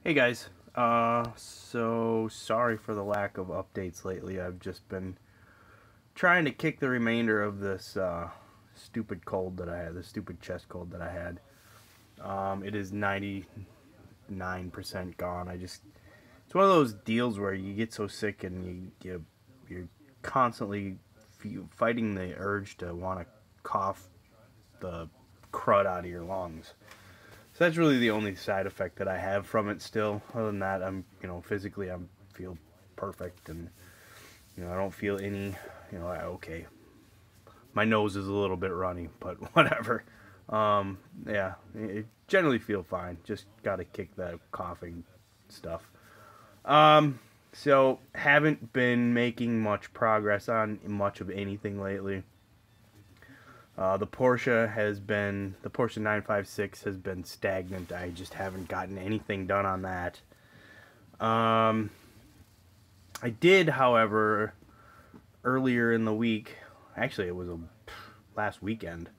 Hey guys, so sorry for the lack of updates lately. I've just been trying to kick the remainder of this stupid cold that I had, this stupid chest cold that I had. It is 99% gone. It's one of those deals where you get so sick and you're constantly fighting the urge to want to cough the crud out of your lungs. So that's really the only side effect that I have from it still. Other than that, physically I feel perfect, and, I don't feel any, okay. My nose is a little bit runny, but whatever. Yeah, I generally feel fine. Just got to kick that coughing stuff. So haven't been making much progress on much of anything lately. The Porsche 956 has been stagnant. I just haven't gotten anything done on that. I did, however, earlier in the week, actually it was last weekend,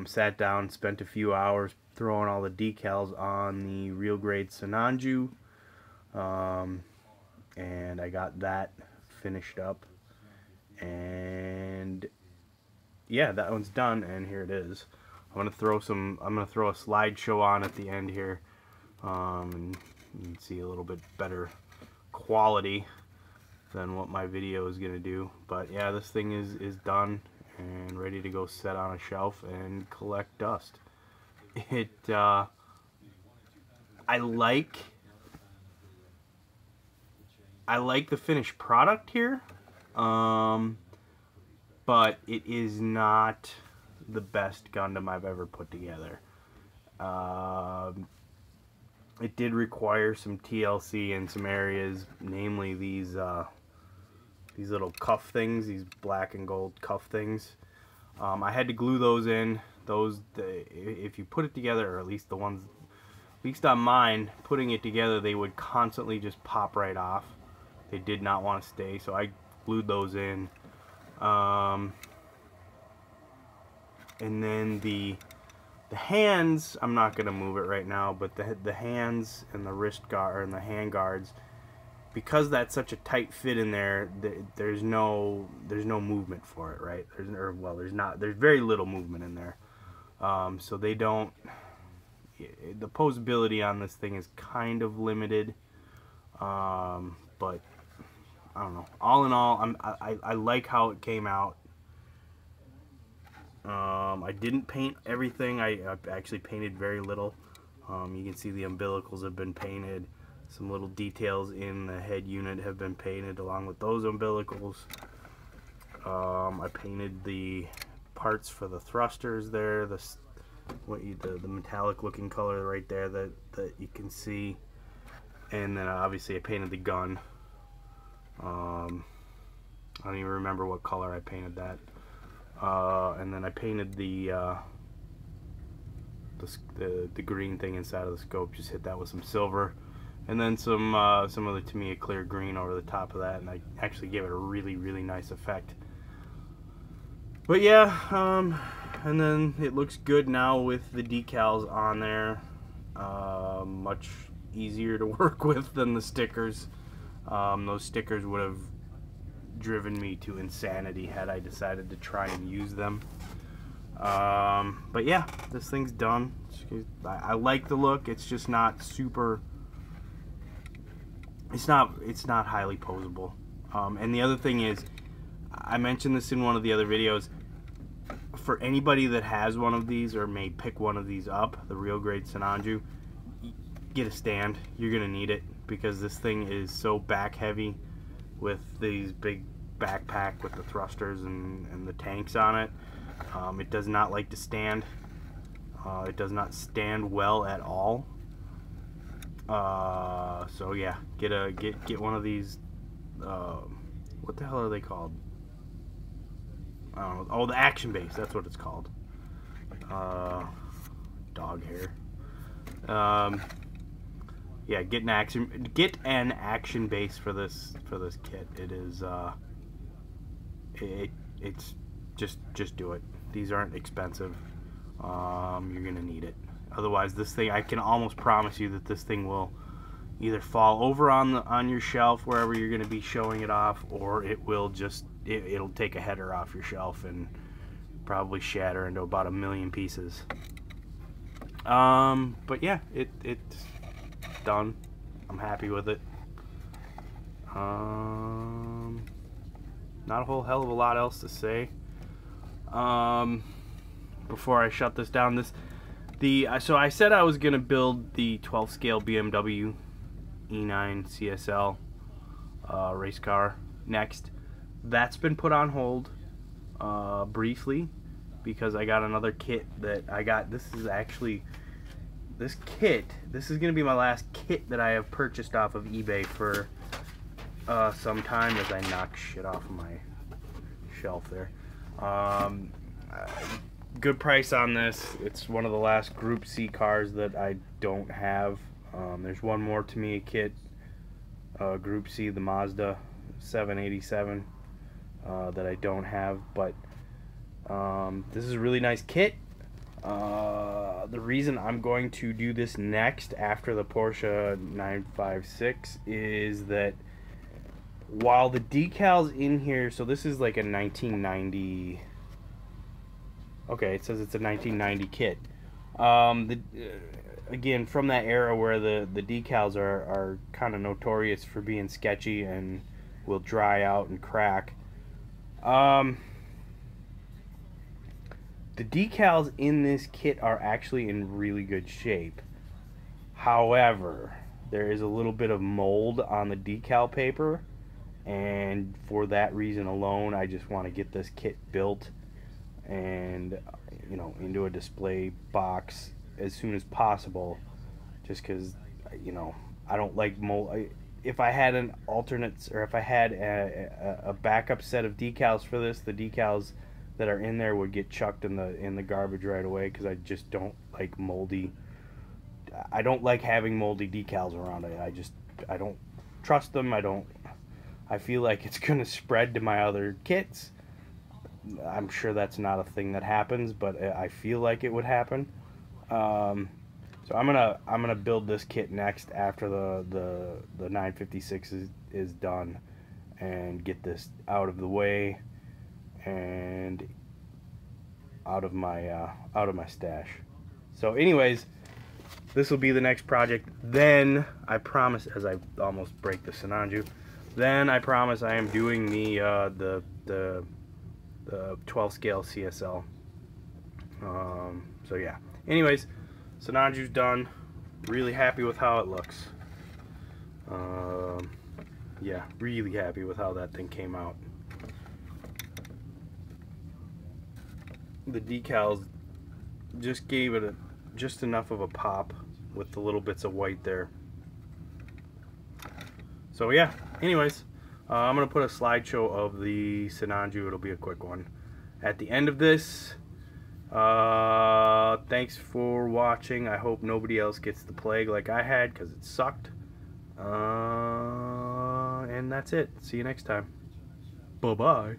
sat down, spent a few hours throwing all the decals on the RG Sinanju, and I got that finished up, and yeah, that one's done, and here it is. I'm gonna throw a slideshow on at the end here, and you can see a little bit better quality than what my video is gonna do. But yeah, this thing is done and ready to go set on a shelf and collect dust. I like the finished product here. But it is not the best Gundam I've ever put together. It did require some TLC in some areas, namely these little cuff things, these black and gold cuff things. I had to glue those in. If you put it together, or at least at least on mine, putting it together, they would constantly just pop right off. They did not want to stay, so I glued those in. And then the hands, I'm not gonna move it right now, but the hands and the wrist guard and the hand guards, because that's such a tight fit in there, there's no movement for it, right? There's very little movement in there. So the posability on this thing is kind of limited. But I don't know. All in all, I like how it came out. I didn't paint everything. I actually painted very little. You can see the umbilicals have been painted. Some little details in the head unit have been painted along with those umbilicals. I painted the parts for the thrusters there. The metallic looking color right there that you can see. And then obviously I painted the gun. I don't even remember what color I painted that. And then I painted the green thing inside of the scope. Just hit that with some silver, and then some of the Tamiya clear green over the top of that, and I actually gave it a really nice effect. But yeah, and then it looks good now with the decals on there. Much easier to work with than the stickers. Those stickers would have driven me to insanity had I decided to try and use them. But yeah, this thing's done. I like the look. It's just not super. It's not highly posable. And the other thing is, I mentioned this in one of the other videos. For anybody that has one of these or may pick one of these up, the real grade Sinanju, get a stand. You're gonna need it because this thing is so back heavy with these big backpack with the thrusters and the tanks on it. It does not like to stand. It does not stand well at all. So yeah, get one of these. What the hell are they called? I don't know. Oh, the action base. That's what it's called. Dog hair. Yeah, get an action base for this kit. It is it's just do it. These aren't expensive. You're gonna need it. Otherwise, this thing, I can almost promise you that this thing will either fall over on your shelf wherever you're going to be showing it off, or it will just it'll take a header off your shelf and probably shatter into about 1,000,000 pieces. But yeah, it's done. I'm happy with it. Not a whole hell of a lot else to say. Before I shut this down, so I said I was gonna build the 12 scale BMW E9 CSL race car next. That's been put on hold briefly because I got another kit that I got. This is gonna be my last kit that I have purchased off of eBay for some time, as I knock shit off of my shelf there. Good price on this. It's one of the last Group C cars that I don't have. There's one more Tamiya kit, Group C, the Mazda 787, that I don't have, but this is a really nice kit. The reason I'm going to do this next after the Porsche 956 is that while the decals in here, so this is like a 1990, okay, it says it's a 1990 kit. Again, from that era where the decals are kind of notorious for being sketchy and will dry out and crack. The decals in this kit are actually in really good shape. However, there is a little bit of mold on the decal paper, and for that reason alone, I just want to get this kit built and, you know, into a display box as soon as possible, just because, you know, I don't like mold. If I had an alternate, or if I had a backup set of decals for this, the decals that are in there would get chucked in the garbage right away, because I just don't like moldy. I don't like having moldy decals around. I don't trust them. I feel like it's gonna spread to my other kits. I'm sure that's not a thing that happens, but I feel like it would happen. So I'm gonna build this kit next after the 956 is done, and get this out of the way and out of my stash. So anyways, this will be the next project. Then I promise, as I almost break the Sinanju, then I promise I am doing the 12 scale CSL. So yeah. Anyways, Sinanju's done. Really happy with how it looks. Yeah, really happy with how that thing came out. The decals just gave it just enough of a pop with the little bits of white there. So yeah, anyways, I'm going to put a slideshow of the Sinanju. It'll be a quick one at the end of this. Thanks for watching. I hope nobody else gets the plague like I had, because it sucked. And that's it. See you next time. Bye-bye.